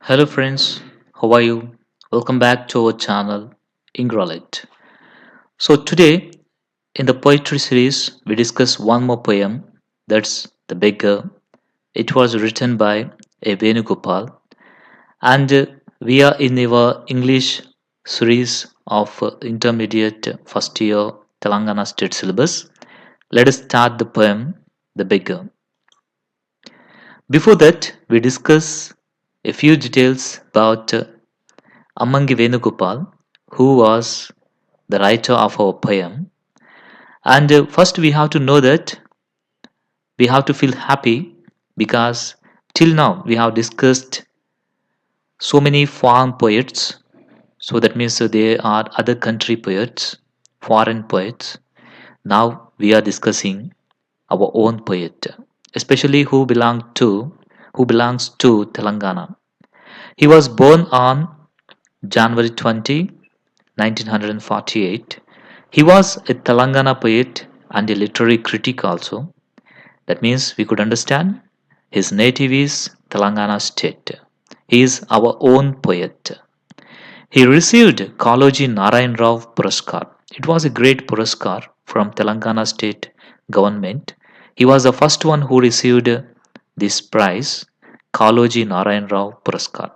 Hello friends, how are you? Welcome back to our channel Ingralit. So today in the poetry series we discuss one more poem, that's The Beggar. It was written by a Venugopal, and we are in our English series of intermediate first year Telangana state syllabus. Let us start the poem The Beggar. Before that we discuss a few details about Amangi Venugopal, who was the writer of our poem. And first, we have to know that we have to feel happy because till now we have discussed so many foreign poets. So that means there are other country poets, foreign poets. Now we are discussing our own poet, especially who belongs to Telangana. He was born on January 20, 1948. He was a Telangana poet and a literary critic also. That means we could understand his native is Telangana state. He is our own poet. He received Kaloji Narayan Rao Puraskar. It was a great Puraskar from Telangana state government. He was the first one who received this prize, Kaloji Narayan Rao Puraskar.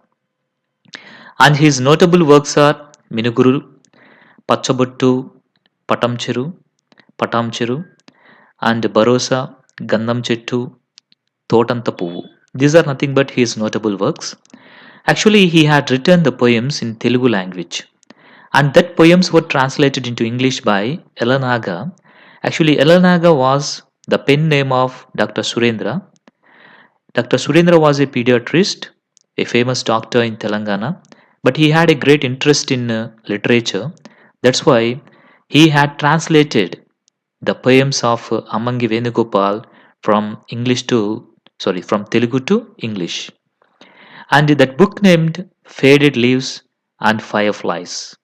And his notable works are Minuguru, Pachabuttu, Patamchiru, Patamchiru, and Barosa, Gandam Chettu, Totanta Puvu. These are nothing but his notable works. Actually, he had written the poems in Telugu language, and that poems were translated into English by Elanaga. Actually, Elanaga was the pen name of Dr. Surendra. Dr. Surendra was a pediatrist, a famous doctor in Telangana, but he had a great interest in literature. That's why he had translated the poems of Amangi Venugopal from from Telugu to English. And that book named Faded Leaves and Fireflies.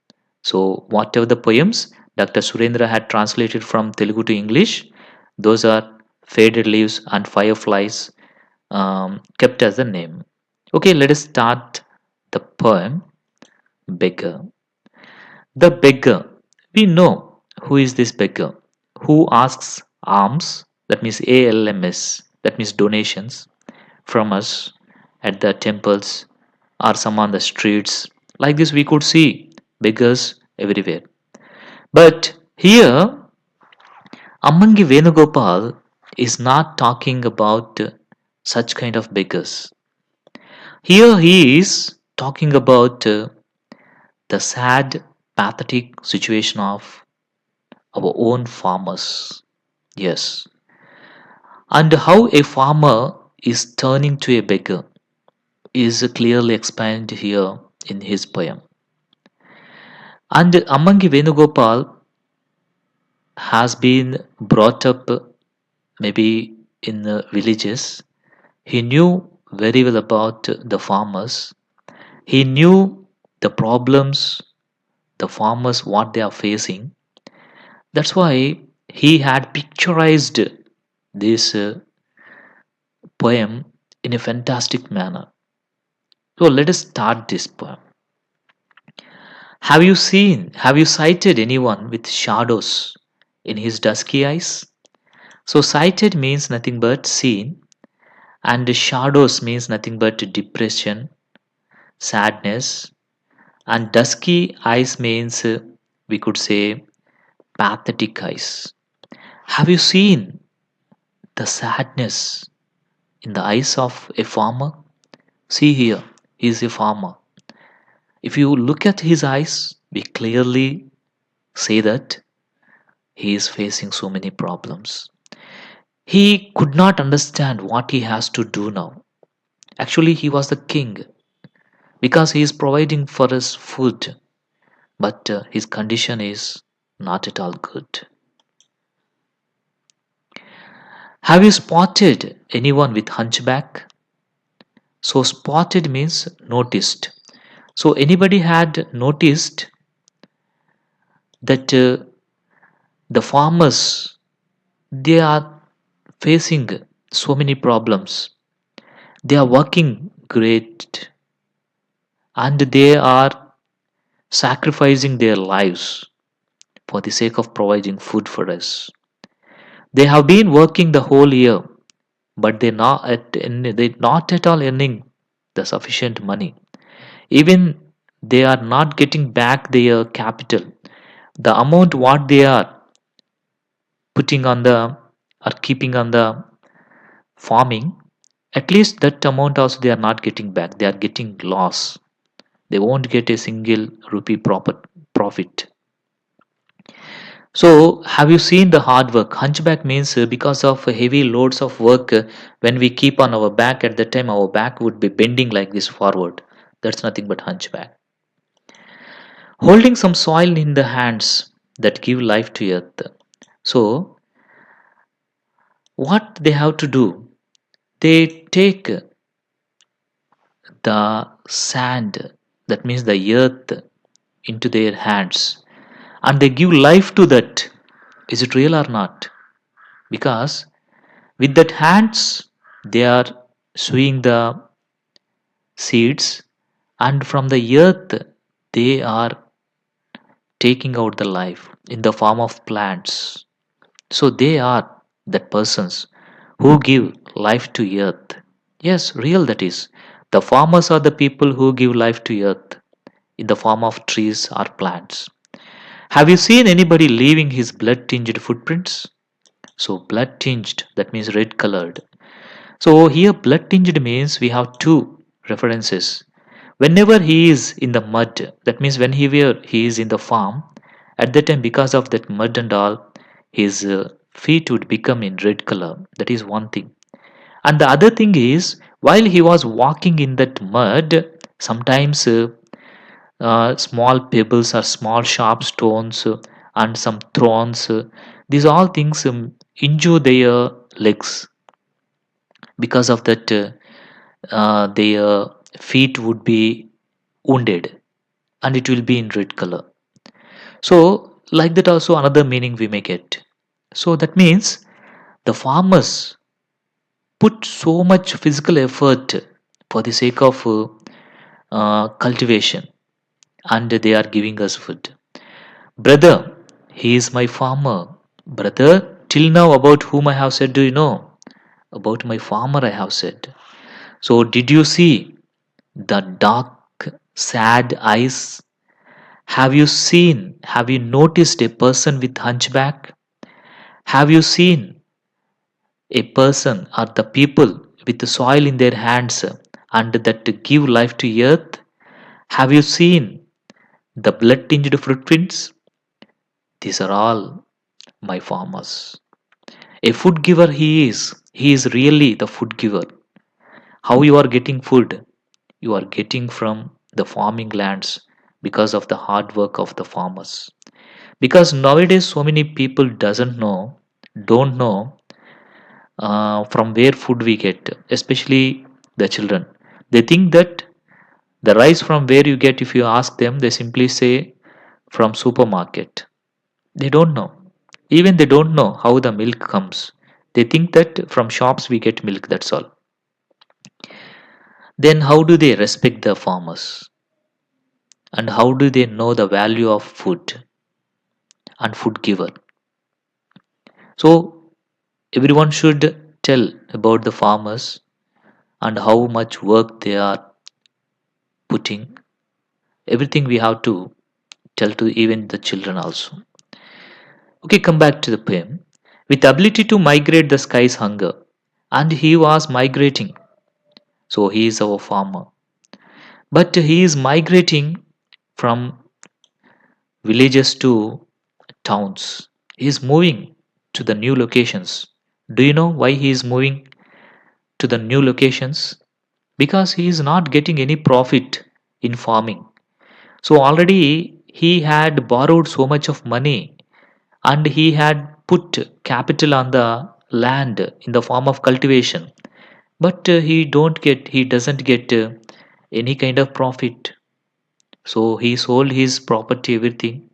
So whatever the poems Dr. Surendra had translated from Telugu to English, those are Faded Leaves and Fireflies, kept as the name. Okay, let us start the poem Beggar. The beggar. We know who is this beggar who asks alms, that means ALMS, that means donations from us at the temples or some on the streets. Like this, we could see beggars everywhere. But here, Amangi Venugopal is not talking about such kind of beggars. Here, he is talking about the sad, pathetic situation of our own farmers. Yes. And how a farmer is turning to a beggar is clearly explained here in his poem. And Amangi Venugopal has been brought up maybe in the villages. He knew very well about the farmers. He knew the problems the farmers what they are facing. That's why he had picturized this poem in a fantastic manner. So let us start this poem. Have you sighted anyone with shadows in his dusky eyes? So sighted means nothing but seen, and shadows means nothing but depression, sadness, and dusky eyes means we could say pathetic eyes. Have you seen the sadness in the eyes of a farmer? See here, he is a farmer. If you look at his eyes, we clearly say that he is facing so many problems. He could not understand what he has to do now. Actually, he was the king because he is providing for us food, but his condition is not at all good. Have you spotted anyone with hunchback? So, spotted means noticed. So, anybody had noticed that the farmers they are facing so many problems. They are working great, and they are sacrificing their lives for the sake of providing food for us. They have been working the whole year, but they not at all earning the sufficient money. Even they are not getting back their capital. The amount what they are putting on the or keeping on the farming, at least that amount also they are not getting back. They are getting loss. They won't get a single rupee proper profit. So, have you seen the hard work? Hunchback means because of heavy loads of work, when we keep on our back, at that time our back would be bending like this forward. That's nothing but hunchback. Holding some soil in the hands that give life to earth. So, what they have to do? They take the sand, that means the earth, into their hands and they give life to that. Is it real or not? Because with that hands they are sowing the seeds, and from the earth they are taking out the life in the form of plants. So they are that persons who give life to earth. Yes, real that is. The farmers are the people who give life to earth in the form of trees or plants. Have you seen anybody leaving his blood tinged footprints? So, blood tinged, that means red colored. So, here blood tinged means we have two references. Whenever he is in the mud, that means when he is in the farm, at that time, because of that mud and all, his feet would become in red color. That is one thing. And the other thing is, while he was walking in that mud, sometimes small pebbles or small sharp stones and some thorns. These all things injure their legs. Because of that, their feet would be wounded and it will be in red color. So, like that, also another meaning we may get. So, that means the farmers put so much physical effort for the sake of cultivation, and they are giving us food. Brother, he is my farmer. Brother, till now about whom I have said, do you know? About my farmer I have said. So, did you see the dark, sad eyes? Have you noticed a person with hunchback? Have you seen a person or the people with the soil in their hands and that give life to earth? Have you seen the blood tinged footprints? These are all my farmers. A food giver he is. He is really the food giver. How you are getting food? You are getting from the farming lands because of the hard work of the farmers. Because nowadays so many people don't know from where food we get, especially the children. They think that the rice from where you get, if you ask them, they simply say from supermarket. They don't know. Even they don't know how the milk comes. They think that from shops we get milk, that's all. Then how do they respect the farmers? And how do they know the value of food and food giver? So everyone should tell about the farmers and how much work they are putting. Everything we have to tell to even the children also. Okay, come back to the poem. With ability to migrate the sky's hunger, and he was migrating. So he is our farmer. But he is migrating from villages to towns. He is moving to the new locations. Do you know why he is moving to the new locations? Because he is not getting any profit in farming. So already he had borrowed so much of money and he had put capital on the land in the form of cultivation, but he doesn't get any kind of profit. So he sold his property, everything.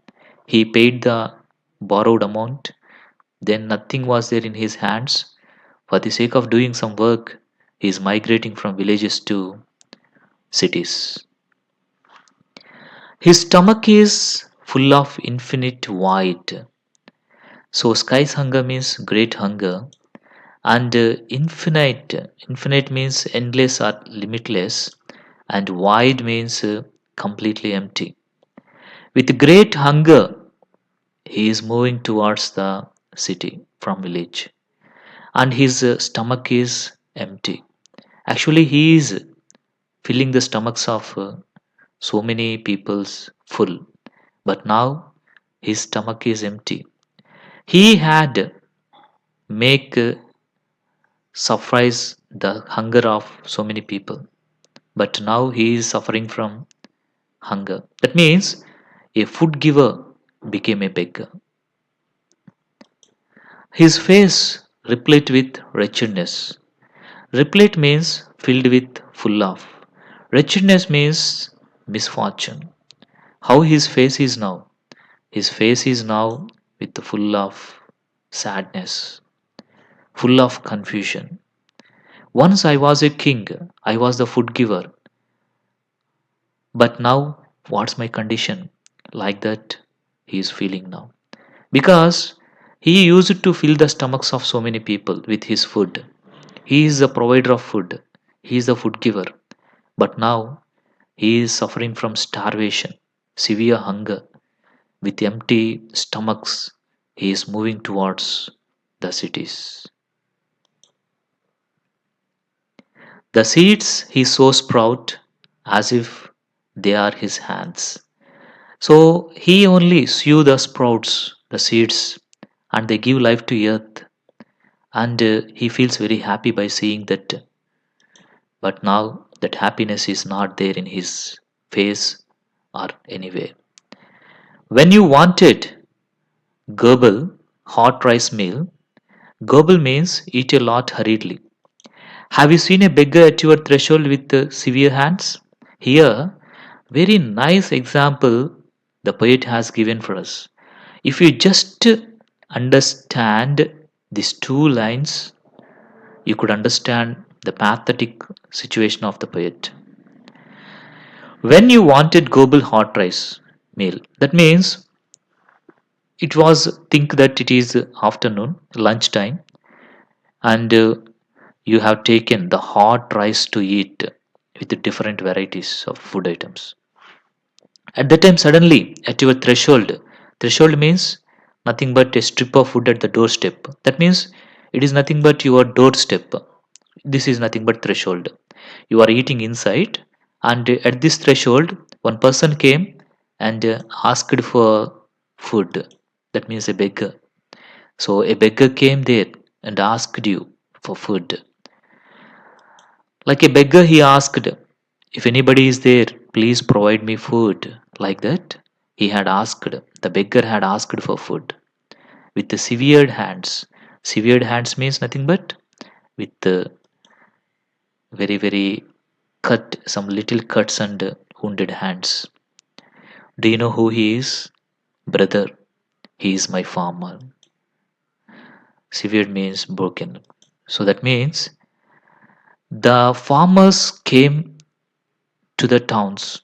He paid the borrowed amount. Then nothing was there in his hands. For the sake of doing some work, he is migrating from villages to cities. His stomach is full of infinite void. So sky's hunger means great hunger, and infinite means endless or limitless, and void means completely empty. With great hunger, he is moving towards the city from village, and his stomach is empty. Actually, he is filling the stomachs of so many people's full, but now his stomach is empty. He had make suffice the hunger of so many people, but now he is suffering from hunger. That means a food giver became a beggar. His face replete with wretchedness. Replete means filled with full of. Wretchedness means misfortune. How his face is now? His face is now with full of sadness, full of confusion. Once I was a king, I was the food giver, but now what's my condition? Like that he is feeling now. Because he used to fill the stomachs of so many people with his food. He is the provider of food. He is the food giver. But now he is suffering from starvation, severe hunger. With empty stomachs, he is moving towards the cities. The seeds he sows sprout as if they are his hands. So he only sew the sprouts, the seeds, and they give life to earth. And he feels very happy by seeing that. But now that happiness is not there in his face or anywhere. When you wanted gobble, hot rice meal, gobble means eat a lot hurriedly. Have you seen a beggar at your threshold with severe hands? Here, very nice example the poet has given for us. If you just understand these two lines, you could understand the pathetic situation of the poet. When you wanted gobble hot rice meal, that means it was think that it is afternoon, lunchtime, and you have taken the hot rice to eat with the different varieties of food items. At that time, suddenly at your threshold means nothing but a strip of food at the doorstep. That means it is nothing but your doorstep. This is nothing but threshold. You are eating inside, and at this threshold, one person came and asked for food. That means a beggar. So a beggar came there and asked you for food. Like a beggar, he asked, if anybody is there, please provide me food. Like that, he had asked, the beggar had asked for food with the severed hands. Severed hands means nothing but with the very, very cut, some little cuts and wounded hands. Do you know who he is? Brother, he is my farmer. Severed means broken. So that means the farmers came to the towns.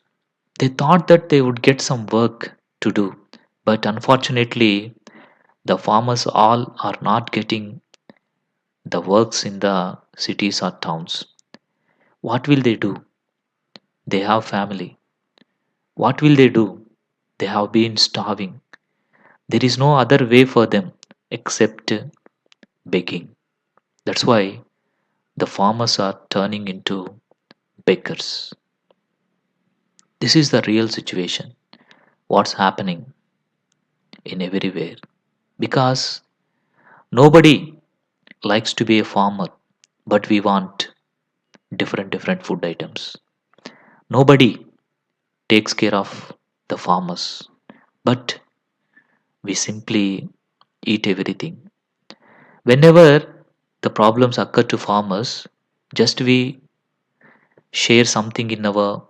They thought that they would get some work to do, but unfortunately, the farmers all are not getting the works in the cities or towns. What will they do? They have family. What will they do? They have been starving. There is no other way for them except begging. That's why the farmers are turning into beggars. This is the real situation. What's happening in everywhere? Because nobody likes to be a farmer, but we want different food items. Nobody takes care of the farmers, but we simply eat everything. Whenever the problems occur to farmers, just we share something in our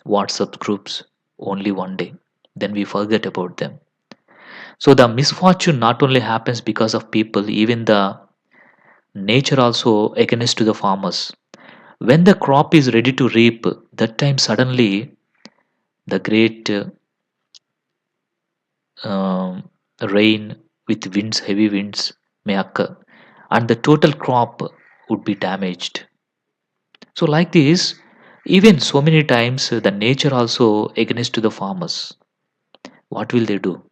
WhatsApp groups only one day, then we forget about them. So the misfortune not only happens because of people, even the nature also against to the farmers. When the crop is ready to reap, that time suddenly the great um, rain with winds, heavy winds may occur, and the total crop would be damaged. So, like this, even so many times, the nature also against to the farmers. What will they do?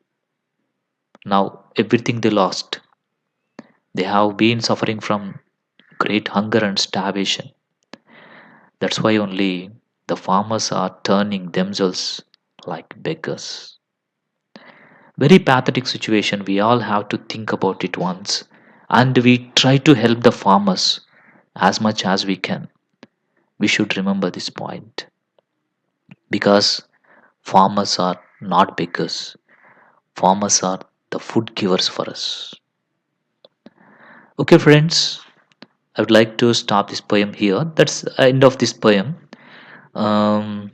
Now, everything they lost. They have been suffering from great hunger and starvation. That's why only the farmers are turning themselves like beggars. Very pathetic situation. We all have to think about it once. And we try to help the farmers as much as we can. We should remember this point because farmers are not beggars. Farmers are the food givers for us. Okay, friends, I would like to stop this poem here. That's the end of this poem. Um,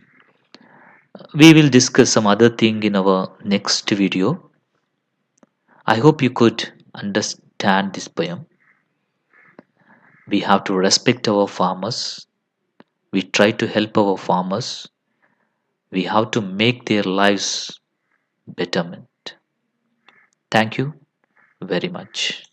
we will discuss some other thing in our next video. I hope you could understand this poem. We have to respect our farmers. We try to help our farmers. We have to make their lives betterment. Thank you very much.